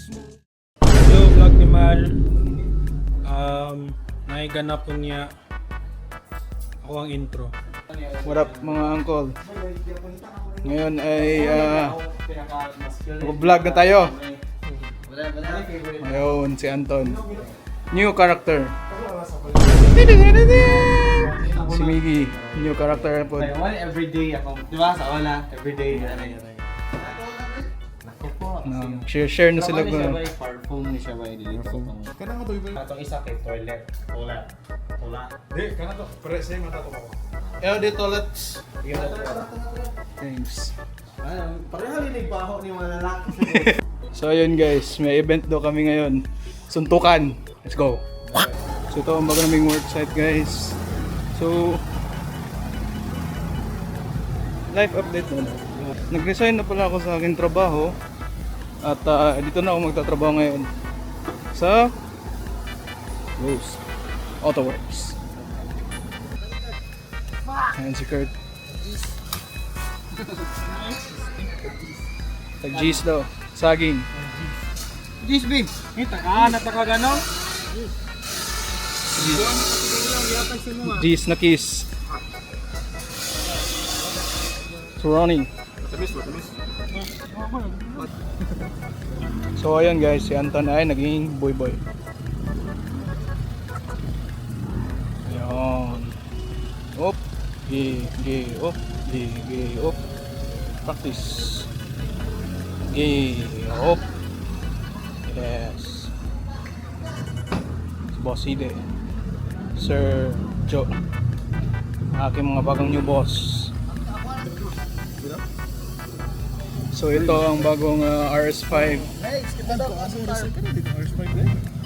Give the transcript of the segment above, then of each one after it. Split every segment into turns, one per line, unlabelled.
Hello vlog ni Mal. Naiganap po niya ako ang intro.
What up mga uncle? Ngayon ay vlog na tayo. Ngayon si Anton. New character. Si Miggy. New character po.
Everyday ako. Di ba? Sa wala. Everyday. Nako po.
Share na sila
Siya
ko.
ba? Parfum ni siya ba?
Kanang to iba.
Atong isa kay toilet. Tula.
Di, kanang to. Pero sa mata to ako.
LD toilets. Thanks.
Pareho linig pa ako ni mga lalaki.
So ayun guys, may event daw kami ngayon. Suntukan. Let's go. So ito ang bago naming worksite guys. So life update na. Nag-resign na pala ako sa aking trabaho. At dito na ako magtatrabaho ngayon sa Rose Auto Works. Ayan si Kurt. Tag-G's daw. Saging.
This big. Kita ka na taka gano.
G's na kiss. So Ronnie. So ayan guys, si Anton ay naging boy. Ayan. Op. Op. Op. Practice. Op. Yes. Si Boss Ide. Sir Joe. Aking mga bagong new boss. So ito ang bagong RS5.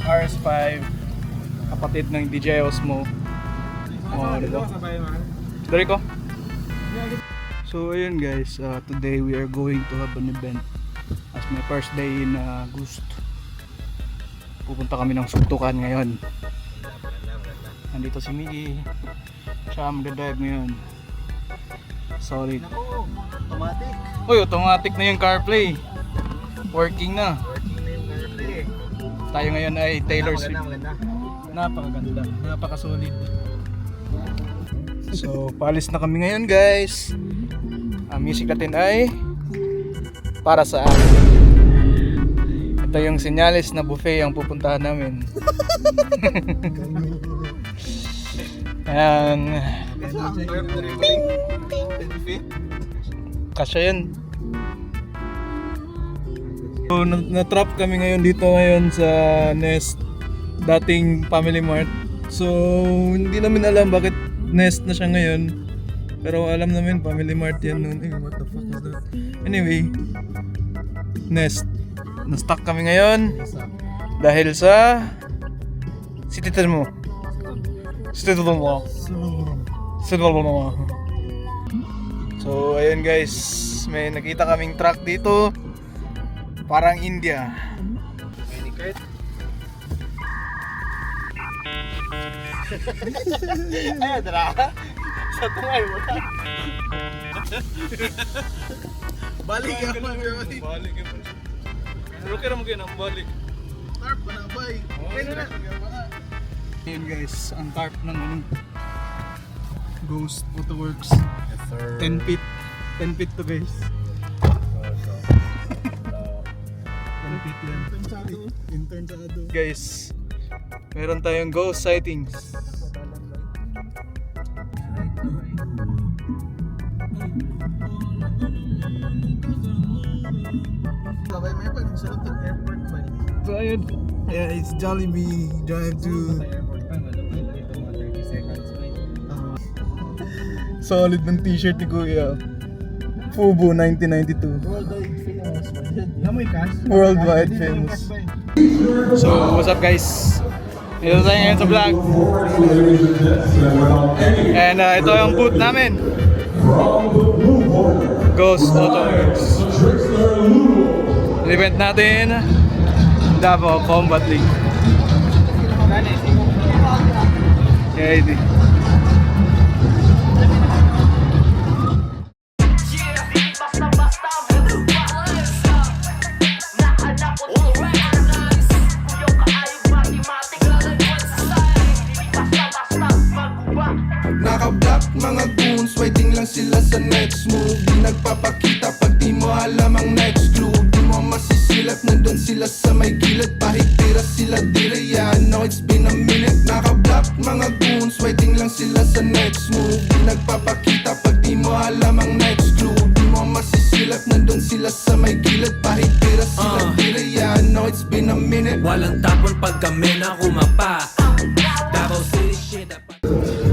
RS5 kapatid ng DJ Osmo. Oh, diba? Dari ko. So ayun guys, today we are going to have an event as my first day in Gust. Pupunta kami ng suntukan ngayon. Nandito si Miggy. Siya mag-drive ngayon. Solid.
Automatic.
Uy, automatic na yung CarPlay. Working na. Tayo ngayon ay Taylor Swift.
Maganda.
Napakaganda. Napaka-solid. So, paalis na kami ngayon guys. Ang music natin ay para sa akin. Ito yung Senyales na buffet ang pupuntahan namin. Ayan. Kasya yan. So, na-trap kami ngayon dito ngayon sa Nest, dating Family Mart. So, hindi namin alam bakit Nest na siya ngayon. Pero alam namin Family Mart yan noon. What the fuck was that? Anyway, Nest. Na-stuck kami ngayon dahil sa City mo. So ayun guys, may nakita kaming truck dito. Parang India.
Ay, dra. Sa tungay mo na. Balik ka man.
Balik ka. Pero kaya mo ganyan ang balik.
Tarp pa na bay. Ano na?
Ayun guys, ang tarp ng Ghost Auto Works.
Yes sir.
10 feet. 10 feet to guys. 10 feet yan.
Intern sa ado.
Guys, meron tayong ghost sightings.
Sabay may pa nagsulot ng airport ba?
So ayun. Yeah, it's Jollibee drive to
Airport pa malapit dito mga 30 seconds ba.
solid ng t-shirt ni Kuya. Fubu 1992.
Worldwide famous ba? Namoy cash.
Worldwide famous. So, what's up guys? Ito tayo ngayon sa vlog. And ito yung booth namin. Ghost Auto Works. Event natin, Davao Combat League. Okay,
Basta basta, nahanap ko sa may gilid, pahitira sila dire. Yeah, I know it's been a minute. Naka-block mga goons, waiting lang sila sa next move. Di nagpapakita pag di mo alam ang next clue. Di mo masisilap, nandun sila sa may gilid, pahitira sila dire. Yeah, I know it's been a minute.
Walang tapon pag kami na kumapa. Davao City shit.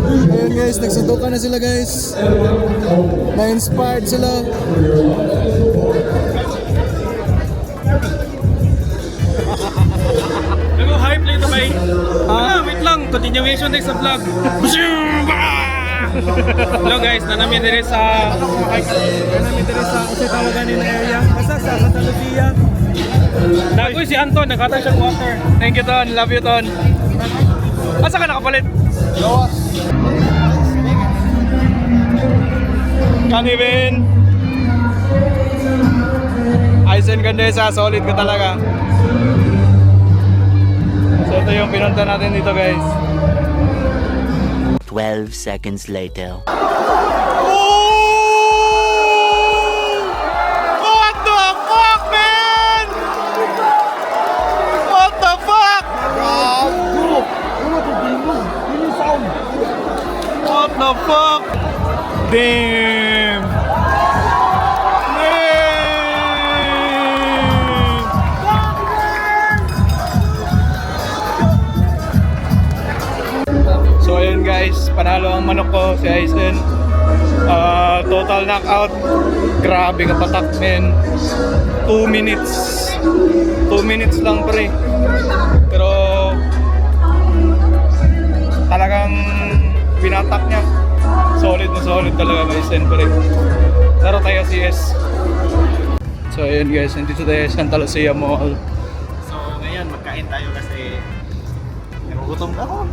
Ayun guys, nagsundukan na sila guys. Na-inspired sila.
Nag-hype lang ito bay. Wait lang. Continuation tayo sa vlog. Hello guys, nanami dire sa
Kasi tawagan nila area. Basta sa Santa Lucia.
Nagoy si Anton, nagkatay siyang water.
Thank you, Ton. Love you, Ton. Asa ka nakapalit? Kanibin. Aizen Gandesa, solid ka talaga. So ito yung pinunta natin dito guys.
12 seconds later.
What the fuck, man? What the fuck? What the fuck? Damn. So ayun guys, panalo ang manok ko si Aizen. Total knockout. Grabe ka patak, men. 2 minutes. 2 minutes lang pre. Pero talagang pinatak niya. Solid na solid talaga may Aizen pre. Laro tayo CS. So ayun guys, nandito tayo sa Santa Lucia Mall.
So ngayon, magkain tayo kasi nagugutom na ako.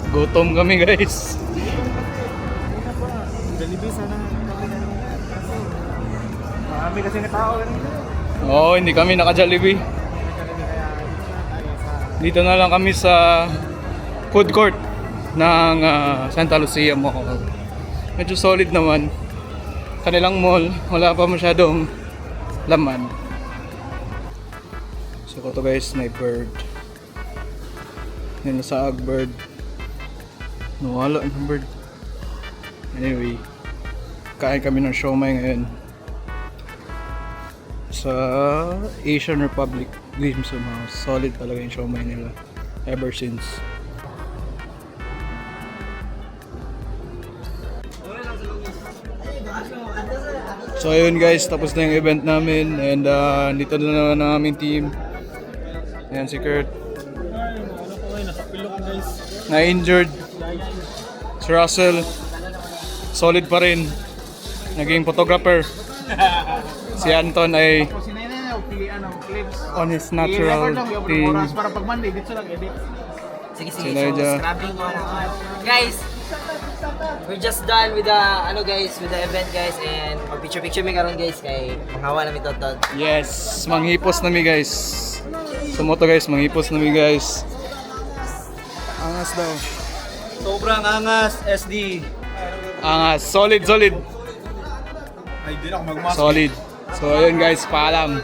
Gutom kami guys.
Jollibee sana kami na naman. Marami kasi ng tao kanina.
Oo, hindi kami naka-Jollibee. Dito na lang kami sa food court ng Santa Lucia Mall. Medyo solid naman. Kanilang mall, wala pa masyadong laman. So ito guys, may bird. Yan sa bird. Nawala yung bird. Anyway, kain kami ng siomai ngayon sa Asian Republic Dim Sum House. Solid talaga yung siomai nila ever since. So ayun guys, tapos na yung event namin and dito na naman ang aming team. Ayan si Kurt. Na-injured. Si Russell, solid pa rin. Naging photographer. Si Anton ay
Si Nene, pilihan ng clips.
on his natural thing.
Oras para pag Monday, dito lang edit.
Sige,
Si
sige.
Nadia.
Scrubbing mo na. Guys, we're just done with the with the event guys and mag-picture mi karon guys kay manghawa namin totod.
Yes, manghipos nami guys. Sumoto guys, manghipos nami guys.
Angas daw.
sobrang angas, SD.
Angas, solid.
Ay, di na ako magmask.
Solid. So ayun guys, paalam.